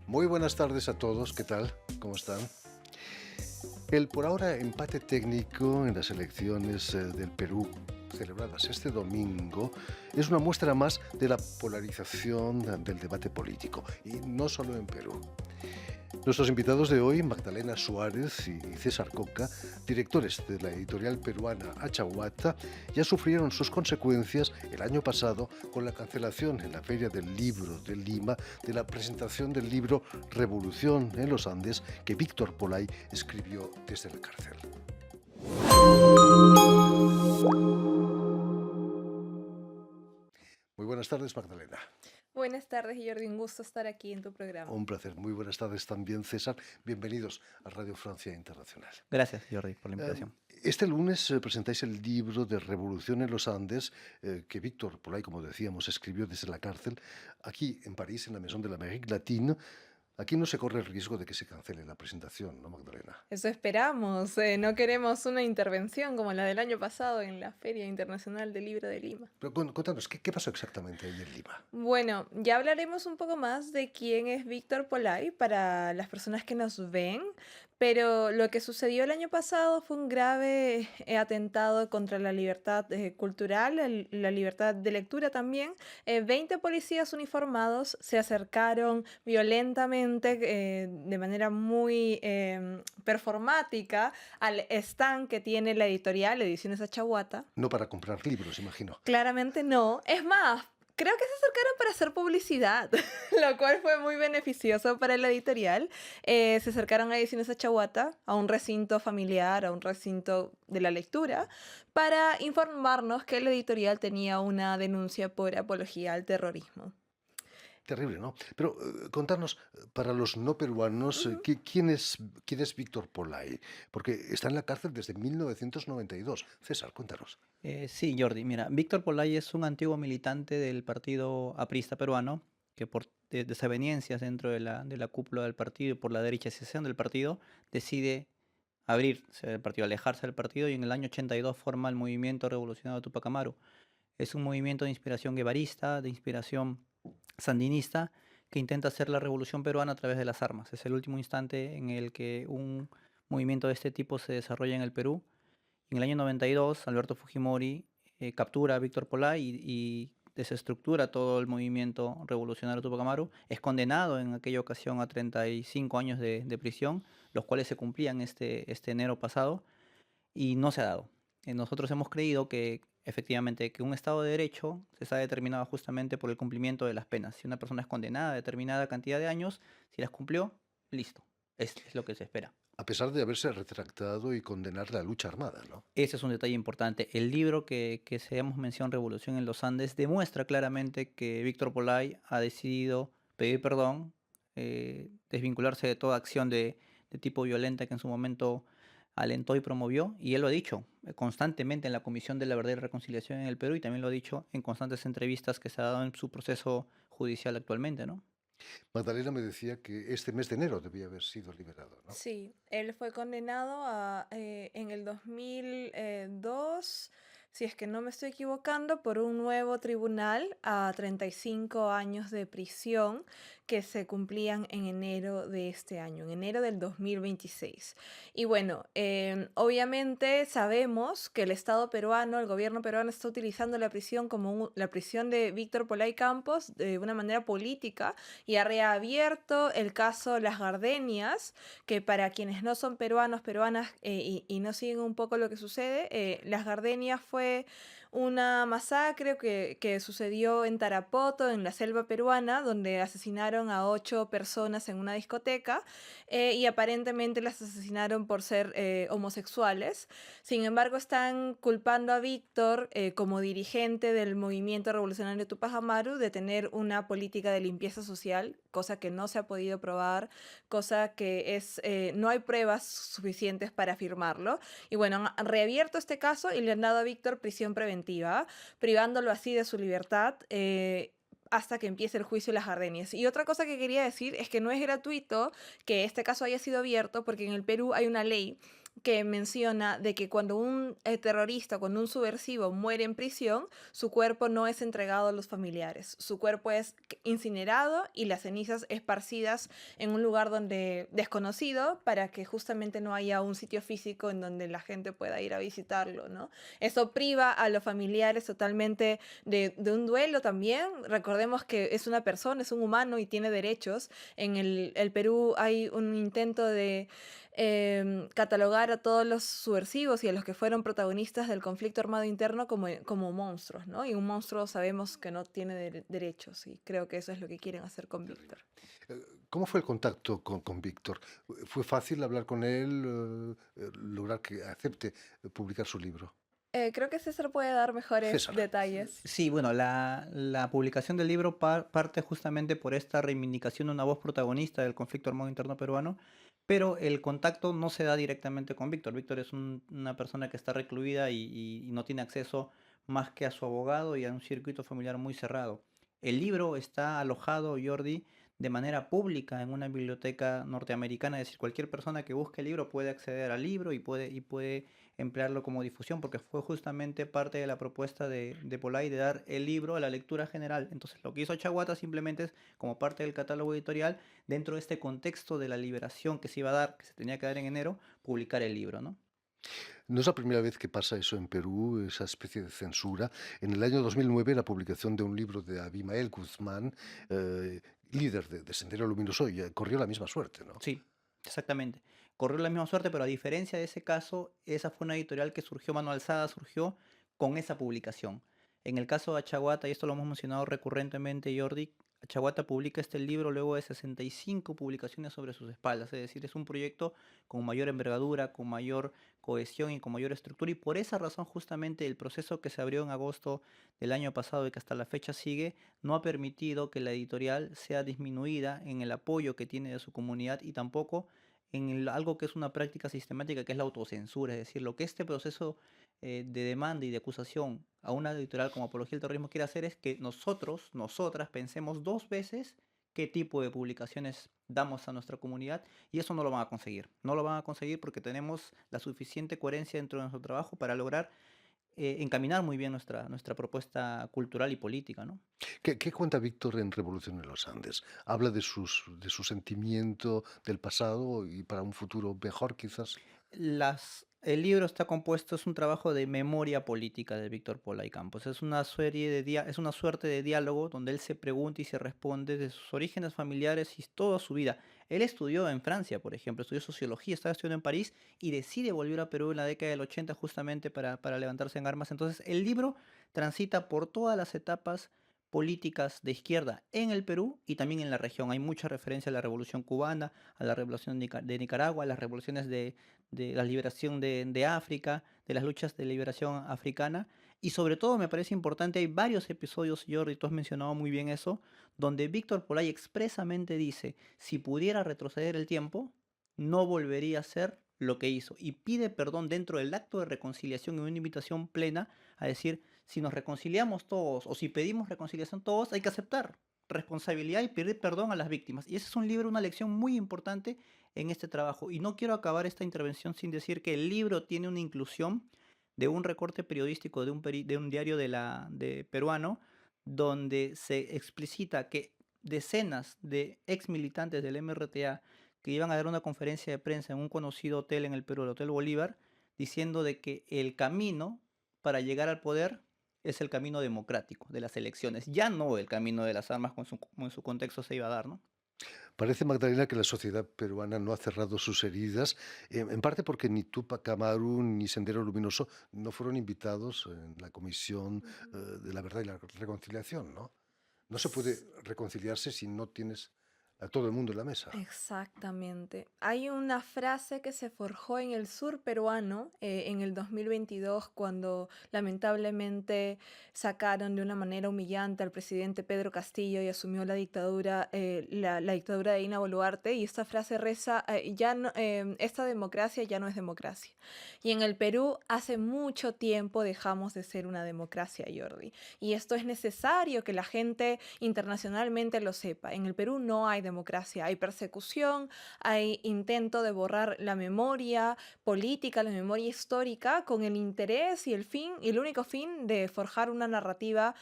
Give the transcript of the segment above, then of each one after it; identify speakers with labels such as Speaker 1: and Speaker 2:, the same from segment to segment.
Speaker 1: Muy buenas tardes a todos, ¿qué tal? ¿Cómo están? El por ahora empate técnico en las elecciones del Perú, celebradas este domingo, es una muestra más de la polarización del debate político, y no solo en Perú. Nuestros invitados de hoy, Magdalena Suárez y César Coca, directores de la editorial peruana Achahuata, ya sufrieron sus consecuencias el año pasado con la cancelación en la Feria del Libro de Lima de la presentación del libro Revolución en los Andes que Víctor Polay escribió desde la cárcel. Muy buenas tardes, Magdalena.
Speaker 2: Buenas tardes, Jordi. Un gusto estar aquí en tu programa.
Speaker 1: Un placer. Muy buenas tardes también, César. Bienvenidos a Radio Francia Internacional.
Speaker 3: Gracias, Jordi, por la
Speaker 1: Eh,
Speaker 3: invitación.
Speaker 1: Este lunes presentáis el libro de Revolución en los Andes que Víctor Polay, como decíamos, escribió desde la cárcel aquí en París, en la Maison de l'Amérique Latine. Aquí no se corre el riesgo de que se cancele la presentación, ¿no, Magdalena?
Speaker 2: Eso esperamos. No queremos una intervención como la del año pasado en la Feria Internacional del Libro de Lima.
Speaker 1: Pero cuéntanos, ¿qué pasó exactamente ahí en Lima?
Speaker 2: Bueno, ya hablaremos un poco más de quién es Víctor Polay para las personas que nos ven, pero lo que sucedió el año pasado fue un grave atentado contra la libertad cultural, la libertad de lectura también. 20 policías uniformados se acercaron violentamente, de manera muy performática, al stand que tiene la editorial Ediciones Achahuata.
Speaker 1: No para comprar libros, imagino.
Speaker 2: Claramente no. Es más, creo que se acercaron para hacer publicidad, lo cual fue muy beneficioso para la editorial. Se acercaron a Ediciones Achahuata, a un recinto familiar, a un recinto de la lectura, para informarnos que la editorial tenía una denuncia por apología al terrorismo.
Speaker 1: Terrible, ¿no? Pero contarnos, para los no peruanos,
Speaker 2: Ujú.
Speaker 1: ¿quién es Víctor Polay? Porque está en la cárcel desde 1992. César, cuéntanos.
Speaker 3: Sí, Jordi, mira, Víctor Polay es un antiguo militante del partido aprista peruano que por desavenencias dentro de la cúpula del partido y por la derechización del partido decide abrirse del partido, alejarse del partido y en el año 82 forma el Movimiento Revolucionario Tupac Amaru. Es un movimiento de inspiración guevarista, de inspiración sandinista, que intenta hacer la revolución peruana a través de las armas. Es el último instante en el que un movimiento de este tipo se desarrolla en el Perú. En el año 92, Alberto Fujimori captura a Víctor Polay y desestructura todo el movimiento revolucionario Tupac Amaru. Es condenado en aquella ocasión a 35 años de prisión, los cuales se cumplían este enero pasado y no se ha dado. Nosotros hemos creído que efectivamente que un Estado de Derecho se está determinado justamente por el cumplimiento de las penas. Si una persona es condenada a determinada cantidad de años, si las cumplió, listo. Es lo que se espera.
Speaker 1: A pesar de haberse retractado y condenar la lucha armada, ¿no?
Speaker 3: Ese es un detalle importante. El libro que se hemos mencionado, Revolución en los Andes, demuestra claramente que Víctor Polay ha decidido pedir perdón, desvincularse de toda acción de tipo violenta que en su momento alentó y promovió, y él lo ha dicho constantemente en la Comisión de la Verdad y Reconciliación en el Perú, y también lo ha dicho en constantes entrevistas que se ha dado en su proceso judicial actualmente, ¿no?
Speaker 1: Magdalena me decía que este mes de enero debía haber sido liberado, ¿no?
Speaker 2: Sí, él fue condenado en el 2002, si es que no me estoy equivocando, por un nuevo tribunal a 35 años de prisión que se cumplían en enero de este año, en enero del 2026. Y bueno, obviamente sabemos que el Estado peruano, el gobierno peruano está utilizando la prisión como la prisión de Víctor Polay Campos de una manera política y ha reabierto el caso Las Gardenias, que para quienes no son peruanos, peruanas y no siguen un poco lo que sucede, Las Gardenias fue una masacre que sucedió en Tarapoto, en la selva peruana, donde asesinaron a 8 personas en una discoteca y aparentemente las asesinaron por ser homosexuales. Sin embargo, están culpando a Víctor como dirigente del movimiento revolucionario Tupac Amaru de tener una política de limpieza social, cosa que no se ha podido probar, cosa que no hay pruebas suficientes para afirmarlo. Y bueno, han reabierto este caso y le han dado a Víctor prisión preventiva, privándolo así de su libertad. Hasta que empiece el juicio de Las Gardenias. Y otra cosa que quería decir es que no es gratuito que este caso haya sido abierto porque en el Perú hay una ley que menciona de que cuando un terrorista, cuando un subversivo muere en prisión, su cuerpo no es entregado a los familiares. Su cuerpo es incinerado y las cenizas esparcidas en un lugar donde desconocido para que justamente no haya un sitio físico en donde la gente pueda ir a visitarlo, ¿no? Eso priva a los familiares totalmente de un duelo también. Recordemos que es una persona, es un humano y tiene derechos. En el Perú hay un intento de catalogar a todos los subversivos y a los que fueron protagonistas del conflicto armado interno como monstruos, ¿no? Y un monstruo sabemos que no tiene derechos y creo que eso es lo que quieren hacer con Víctor.
Speaker 1: ¿Cómo fue el contacto con Víctor? ¿Fue fácil hablar con él, lograr que acepte publicar su libro?
Speaker 2: Creo que César puede dar mejores
Speaker 1: César.
Speaker 2: detalles.
Speaker 3: Sí, bueno, la publicación del libro parte justamente por esta reivindicación de una voz protagonista del conflicto armado interno peruano, pero el contacto no se da directamente con Víctor. Víctor es una persona que está recluida y no tiene acceso más que a su abogado y a un circuito familiar muy cerrado. El libro está alojado, Jordi, de manera pública en una biblioteca norteamericana, es decir, cualquier persona que busque el libro puede acceder al libro y puede emplearlo como difusión, porque fue justamente parte de la propuesta de Polay de dar el libro a la lectura general. Entonces, lo que hizo Chaguata simplemente es, como parte del catálogo editorial, dentro de este contexto de la liberación que se iba a dar, que se tenía que dar en enero, publicar el libro, ¿no?
Speaker 1: No es la primera vez que pasa eso en Perú, esa especie de censura. En el año 2009, la publicación de un libro de Abimael Guzmán, eh, líder de Sendero Luminoso, corrió la misma suerte, ¿no?
Speaker 3: Sí, exactamente. Corrió la misma suerte, pero a diferencia de ese caso, esa fue una editorial que surgió mano alzada, surgió con esa publicación. En el caso de Achaguata, y esto lo hemos mencionado recurrentemente, Jordi, Achaguata publica este libro luego de 65 publicaciones sobre sus espaldas, es decir, es un proyecto con mayor envergadura, con mayor cohesión y con mayor estructura, y por esa razón justamente el proceso que se abrió en agosto del año pasado y que hasta la fecha sigue, no ha permitido que la editorial sea disminuida en el apoyo que tiene de su comunidad y tampoco en algo que es una práctica sistemática, que es la autocensura. Es decir, lo que este proceso de demanda y de acusación a una editorial como Apología del Terrorismo quiere hacer es que nosotros, nosotras, pensemos dos veces qué tipo de publicaciones damos a nuestra comunidad, y eso no lo van a conseguir. No lo van a conseguir porque tenemos la suficiente coherencia dentro de nuestro trabajo para lograr encaminar muy bien nuestra propuesta cultural y política, ¿no?
Speaker 1: ¿Qué cuenta Víctor en Revolución en los Andes? Habla de su sentimiento del pasado y para un futuro mejor, quizás.
Speaker 3: El libro está compuesto, es un trabajo de memoria política de Víctor Polay Campos. Es una serie es una suerte de diálogo donde él se pregunta y se responde de sus orígenes familiares y toda su vida. Él estudió en Francia, por ejemplo, estudió sociología, estaba estudiando en París y decide volver a Perú en la década del 80 justamente para levantarse en armas. Entonces, el libro transita por todas las etapas políticas de izquierda en el Perú y también en la región. Hay mucha referencia a la Revolución Cubana, a la Revolución de Nicaragua, a las revoluciones de la liberación de África, de las luchas de liberación africana. Y sobre todo me parece importante, hay varios episodios, Jordi, tú has mencionado muy bien eso, donde Víctor Polay expresamente dice, si pudiera retroceder el tiempo, no volvería a hacer lo que hizo. Y pide perdón dentro del acto de reconciliación y una invitación plena a decir, si nos reconciliamos todos o si pedimos reconciliación todos, hay que aceptar responsabilidad y pedir perdón a las víctimas. Y ese es un libro, una lección muy importante en este trabajo. Y no quiero acabar esta intervención sin decir que el libro tiene una inclusión de un recorte periodístico de un diario de peruano, donde se explicita que decenas de ex militantes del MRTA que iban a dar una conferencia de prensa en un conocido hotel en el Perú, el Hotel Bolívar, diciendo de que el camino para llegar al poder es el camino democrático de las elecciones, ya no el camino de las armas como en su contexto se iba a dar, ¿no?
Speaker 1: Parece, Magdalena, que la sociedad peruana no ha cerrado sus heridas, en parte porque ni Tupac Amaru ni Sendero Luminoso no fueron invitados en la Comisión de la Verdad y la Reconciliación, ¿no? No se puede reconciliarse si no tienes a todo el mundo en la mesa.
Speaker 2: Exactamente. Hay una frase que se forjó en el sur peruano en el 2022 cuando lamentablemente sacaron de una manera humillante al presidente Pedro Castillo y asumió la dictadura, la dictadura de Dina Boluarte. Y esta frase reza, esta democracia ya no es democracia. Y en el Perú hace mucho tiempo dejamos de ser una democracia, Jordi. Y esto es necesario que la gente internacionalmente lo sepa. En el Perú no hay democracia. Hay persecución, hay intento de borrar la memoria política, la memoria histórica, con el interés y el fin, y el único fin de forjar una narrativa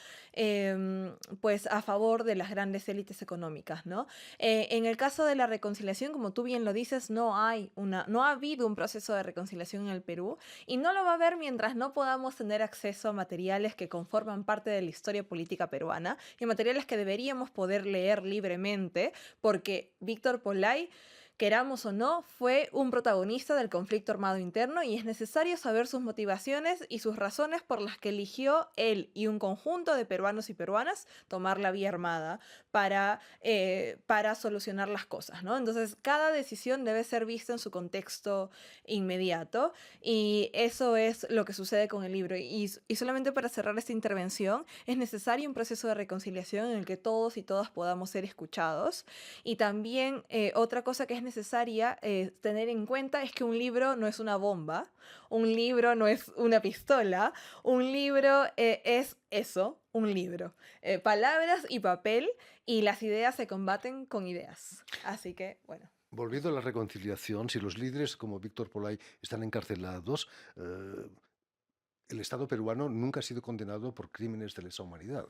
Speaker 2: pues a favor de las grandes élites económicas, ¿no? En el caso de la reconciliación, como tú bien lo dices, no ha habido un proceso de reconciliación en el Perú y no lo va a haber mientras no podamos tener acceso a materiales que conforman parte de la historia política peruana y materiales que deberíamos poder leer libremente, porque Víctor Polay, queramos o no, fue un protagonista del conflicto armado interno y es necesario saber sus motivaciones y sus razones por las que eligió él y un conjunto de peruanos y peruanas tomar la vía armada para solucionar las cosas, ¿no? Entonces, cada decisión debe ser vista en su contexto inmediato y eso es lo que sucede con el libro. Y solamente para cerrar esta intervención, es necesario un proceso de reconciliación en el que todos y todas podamos ser escuchados. Y también otra cosa que es necesaria tener en cuenta es que un libro no es una bomba, un libro no es una pistola, un libro es eso, un libro. Palabras y papel, y las ideas se combaten con ideas. Así que, bueno.
Speaker 1: Volviendo a la reconciliación, si los líderes como Víctor Polay están encarcelados, el Estado peruano nunca ha sido condenado por crímenes de lesa humanidad.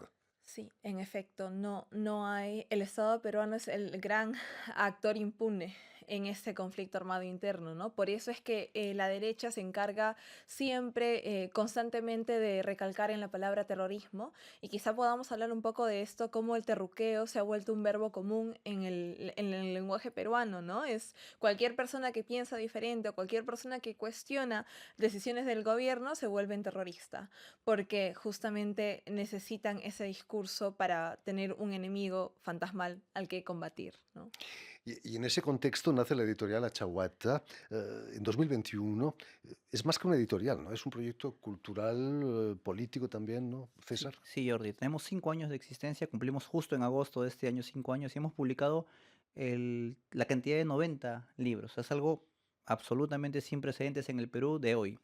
Speaker 2: Sí, en efecto, no hay. El Estado peruano es el gran actor impune en este conflicto armado interno, ¿no? Por eso es que la derecha se encarga siempre, constantemente de recalcar en la palabra terrorismo, y quizá podamos hablar un poco de esto, cómo el terruqueo se ha vuelto un verbo común en el lenguaje peruano, ¿no? Es cualquier persona que piensa diferente o cualquier persona que cuestiona decisiones del gobierno se vuelve terrorista porque justamente necesitan ese discurso para tener un enemigo fantasmal al que combatir, ¿no?
Speaker 1: Y en ese contexto nace la editorial Achahuata en 2021. Es más que una editorial, ¿no? Es un proyecto cultural, político también, ¿no,
Speaker 3: Sí,
Speaker 1: César?
Speaker 3: sí, Jordi. Tenemos 5 años de existencia, cumplimos justo en agosto de este año 5 años y hemos publicado la cantidad de 90 libros. Es algo absolutamente sin precedentes en el Perú de hoy.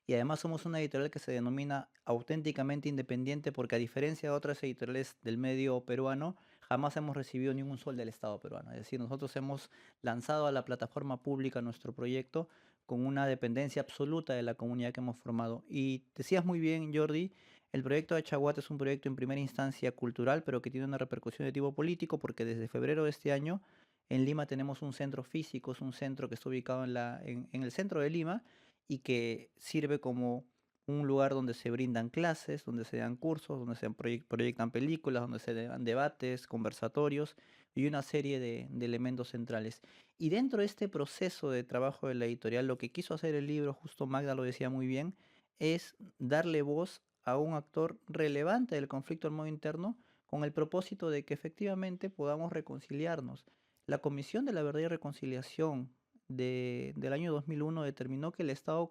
Speaker 3: Y además somos una editorial que se denomina auténticamente independiente porque a diferencia de otras editoriales del medio peruano, jamás hemos recibido ni un sol del Estado peruano. Es decir, nosotros hemos lanzado a la plataforma pública nuestro proyecto con una dependencia absoluta de la comunidad que hemos formado. Y decías muy bien, Jordi, el proyecto de Chaguat es un proyecto en primera instancia cultural, pero que tiene una repercusión de tipo político porque desde febrero de este año en Lima tenemos un centro físico, es un centro que está ubicado en el centro de Lima y que sirve como un lugar donde se brindan clases, donde se dan cursos, donde se proyectan películas, donde se dan debates, conversatorios y una serie de elementos centrales. Y dentro de este proceso de trabajo de la editorial, lo que quiso hacer el libro, justo Magda lo decía muy bien, es darle voz a un actor relevante del conflicto armado interno con el propósito de que efectivamente podamos reconciliarnos. La Comisión de la Verdad y Reconciliación del año 2001 determinó que el Estado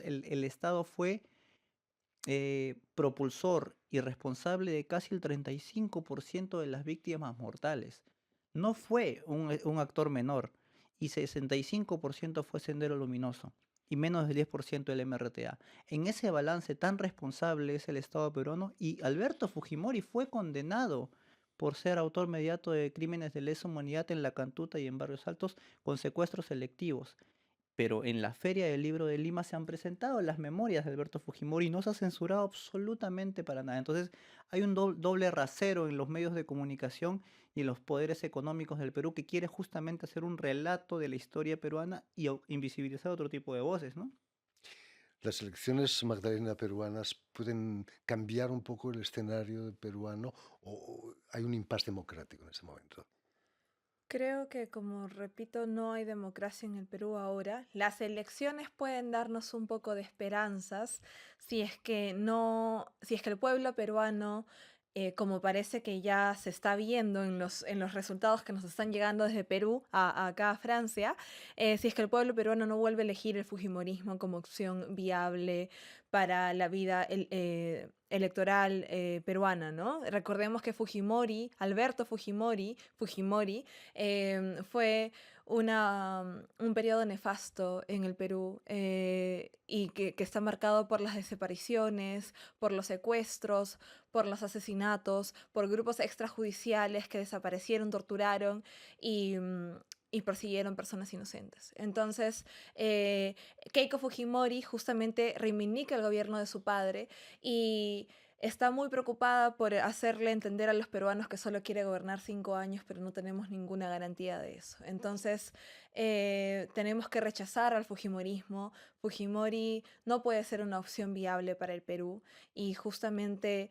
Speaker 3: el Estado fue propulsor y responsable de casi el 35% de las víctimas mortales. No fue un actor menor y 65% fue Sendero Luminoso y menos del 10% el MRTA. En ese balance tan responsable es el Estado peruano y Alberto Fujimori fue condenado por ser autor mediato de crímenes de lesa humanidad en La Cantuta y en Barrios Altos con secuestros selectivos. Pero en la Feria del Libro de Lima se han presentado las memorias de Alberto Fujimori y no se ha censurado absolutamente para nada. Entonces hay un doble rasero en los medios de comunicación y en los poderes económicos del Perú que quiere justamente hacer un relato de la historia peruana y invisibilizar otro tipo de voces, ¿no?
Speaker 1: ¿Las elecciones, Magdalena, peruanas pueden cambiar un poco el escenario peruano o hay un impasse democrático en ese momento?
Speaker 2: Creo que, como repito, no hay democracia en el Perú ahora. Las elecciones pueden darnos un poco de esperanzas si es que si es que el pueblo peruano, como parece que ya se está viendo en los resultados que nos están llegando desde Perú acá a Francia, si es que el pueblo peruano no vuelve a elegir el fujimorismo como opción viable para la vida electoral peruana, ¿no? Recordemos que Fujimori, Alberto Fujimori, fue un periodo nefasto en el Perú y que está marcado por las desapariciones, por los secuestros, por los asesinatos, por grupos extrajudiciales que desaparecieron, torturaron y, y persiguieron personas inocentes. Entonces, Keiko Fujimori justamente reivindica el gobierno de su padre y está muy preocupada por hacerle entender a los peruanos que solo quiere gobernar 5 años, pero no tenemos ninguna garantía de eso. Entonces, tenemos que rechazar al Fujimorismo. Fujimori no puede ser una opción viable para el Perú y justamente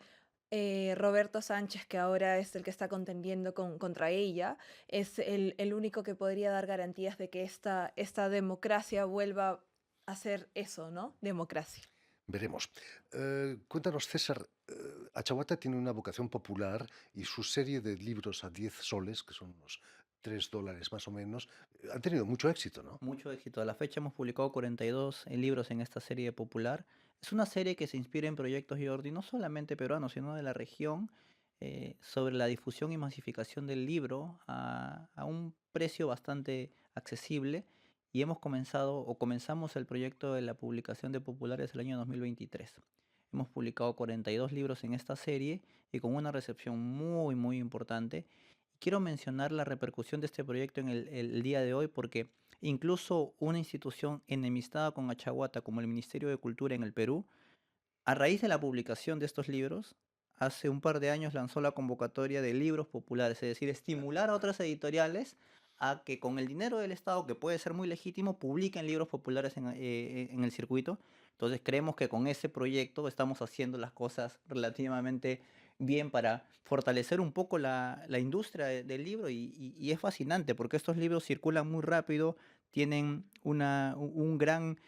Speaker 2: Roberto Sánchez, que ahora es el que está contendiendo contra ella, es el único que podría dar garantías de que esta democracia vuelva a ser eso, ¿no? Democracia.
Speaker 1: Veremos. Cuéntanos, César, Achahuata tiene una vocación popular y su serie de libros a 10 soles, que son unos $3 más o menos, han tenido mucho éxito, ¿no?
Speaker 3: Mucho éxito. A la fecha hemos publicado 42 libros en esta serie popular. Es una serie que se inspira en proyectos, Jordi, no solamente peruanos, sino de la región, sobre la difusión y masificación del libro a un precio bastante accesible. Y hemos comenzado o comenzamos el proyecto de la publicación de populares el año 2023. Hemos publicado 42 libros en esta serie y con una recepción muy, muy importante. Quiero mencionar la repercusión de este proyecto en el día de hoy porque incluso una institución enemistada con Achahuata como el Ministerio de Cultura en el Perú, a raíz de la publicación de estos libros, hace un par de años lanzó la convocatoria de libros populares, es decir, estimular a otras editoriales a que con el dinero del Estado, que puede ser muy legítimo, publiquen libros populares en el circuito. Entonces creemos que con ese proyecto estamos haciendo las cosas relativamente bien para fortalecer un poco la industria del libro y es fascinante porque estos libros circulan muy rápido, tienen un gran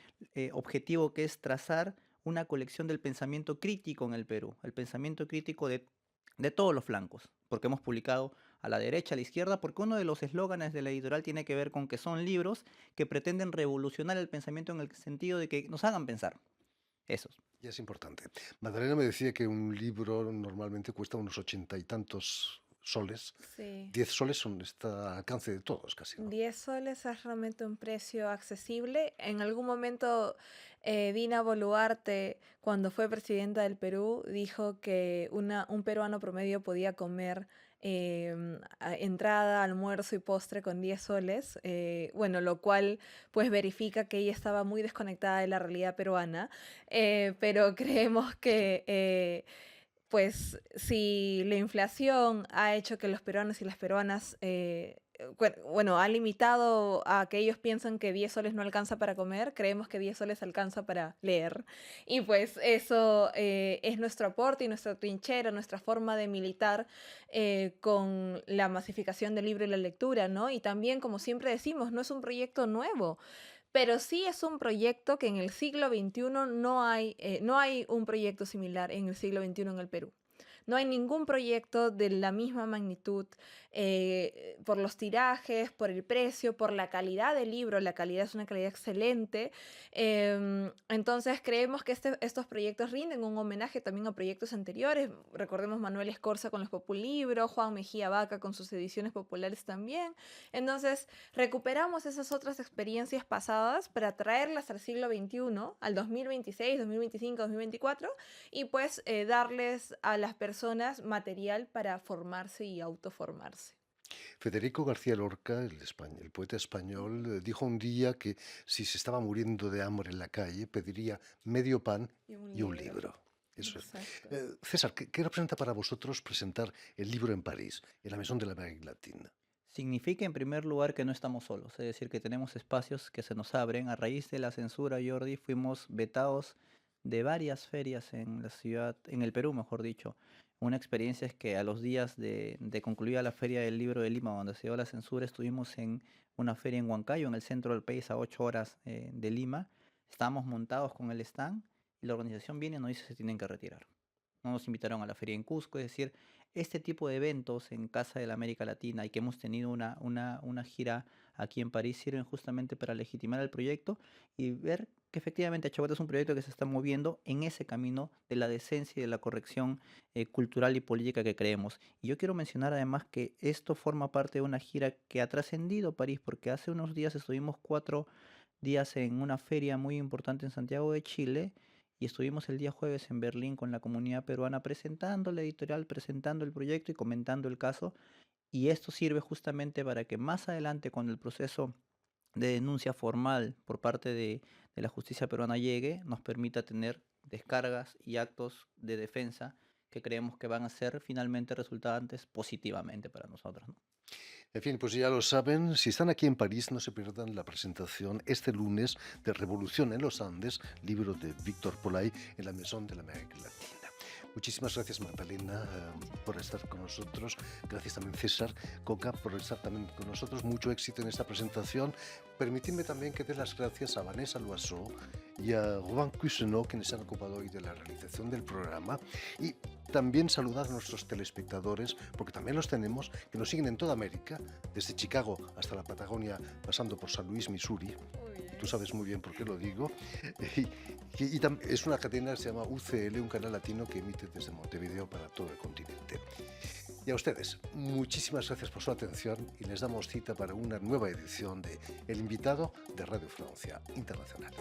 Speaker 3: objetivo que es trazar una colección del pensamiento crítico en el Perú, el pensamiento crítico de todos los flancos, porque hemos publicado a la derecha, a la izquierda, porque uno de los eslóganes de la editorial tiene que ver con que son libros que pretenden revolucionar el pensamiento en el sentido de que nos hagan pensar. Esos.
Speaker 1: Y es importante. Magdalena me decía que un libro normalmente cuesta unos 80 y tantos soles.
Speaker 2: Sí.
Speaker 1: 10 soles está al alcance de todos casi, ¿no?
Speaker 2: 10 soles es realmente un precio accesible. En algún momento Dina Boluarte, cuando fue presidenta del Perú, dijo que un peruano promedio podía comer entrada, almuerzo y postre con 10 soles. Bueno, lo cual pues verifica que ella estaba muy desconectada de la realidad peruana, pero creemos que pues si la inflación ha hecho que los peruanos y las peruanas, bueno, ha limitado a que ellos piensan que 10 soles no alcanza para comer, creemos que 10 soles alcanza para leer. Y pues eso es nuestro aporte y nuestra trinchera, nuestra forma de militar con la masificación del libro y la lectura, ¿no? Y también, como siempre decimos, no es un proyecto nuevo. Pero sí es un proyecto que en el siglo XXI no hay un proyecto similar en el siglo XXI en el Perú. No hay ningún proyecto de la misma magnitud por los tirajes, por el precio, por la calidad del libro. La calidad es una calidad excelente. Entonces creemos que estos proyectos rinden un homenaje también a proyectos anteriores. Recordemos Manuel Escorza con los Populibros, Juan Mejía Vaca con sus ediciones populares también. Entonces recuperamos esas otras experiencias pasadas para traerlas al siglo XXI, al 2026, 2025, 2024 y pues darles a las personas material para formarse y autoformarse.
Speaker 1: Federico García Lorca, el poeta español, dijo un día que si se estaba muriendo de hambre en la calle, pediría medio pan y un libro. Eso es.
Speaker 2: Exacto.
Speaker 1: César, ¿qué representa para vosotros presentar el libro en París, en la Maison de l'Amérique Latine?
Speaker 3: Significa en primer lugar que no estamos solos, es decir, que tenemos espacios que se nos abren. A raíz de la censura, Jordi, fuimos vetados de varias ferias en la ciudad, en el Perú, mejor dicho. Una experiencia es que a los días de concluida la Feria del Libro de Lima, donde se dio la censura, estuvimos en una feria en Huancayo, en el centro del país, a 8 horas de Lima. Estábamos montados con el stand y la organización viene y nos dice que se tienen que retirar. No nos invitaron a la feria en Cusco, es decir, este tipo de eventos en Casa de la América Latina y que hemos tenido una gira aquí en París sirven justamente para legitimar el proyecto y ver que efectivamente Achahuata es un proyecto que se está moviendo en ese camino de la decencia y de la corrección cultural y política que creemos. Y yo quiero mencionar además que esto forma parte de una gira que ha trascendido París, porque hace unos días estuvimos 4 días en una feria muy importante en Santiago de Chile y estuvimos el día jueves en Berlín con la comunidad peruana presentando la editorial, presentando el proyecto y comentando el caso. Y esto sirve justamente para que más adelante, cuando el proceso de denuncia formal por parte de la justicia peruana llegue, nos permita tener descargas y actos de defensa que creemos que van a ser finalmente resultantes positivamente para nosotros, ¿no?
Speaker 1: En fin, pues ya lo saben, si están aquí en París, no se pierdan la presentación este lunes de Revolución en los Andes, libro de Víctor Polay en la Maison de la América Latina. Muchísimas gracias, Magdalena, por estar con nosotros. Gracias también, César Coca, por estar también con nosotros. Mucho éxito en esta presentación. Permitidme también que dé las gracias a Vanessa Loiseau y a Juan Cousineau, quienes se han ocupado hoy de la realización del programa. Y también saludar a nuestros telespectadores, porque también los tenemos, que nos siguen en toda América, desde Chicago hasta la Patagonia, pasando por San Luis, Missouri. Tú sabes muy bien por qué lo digo. Y es una cadena que se llama UCL, un canal latino que emite desde Montevideo para todo el continente. Y a ustedes, muchísimas gracias por su atención y les damos cita para una nueva edición de El Invitado de Radio Francia Internacional.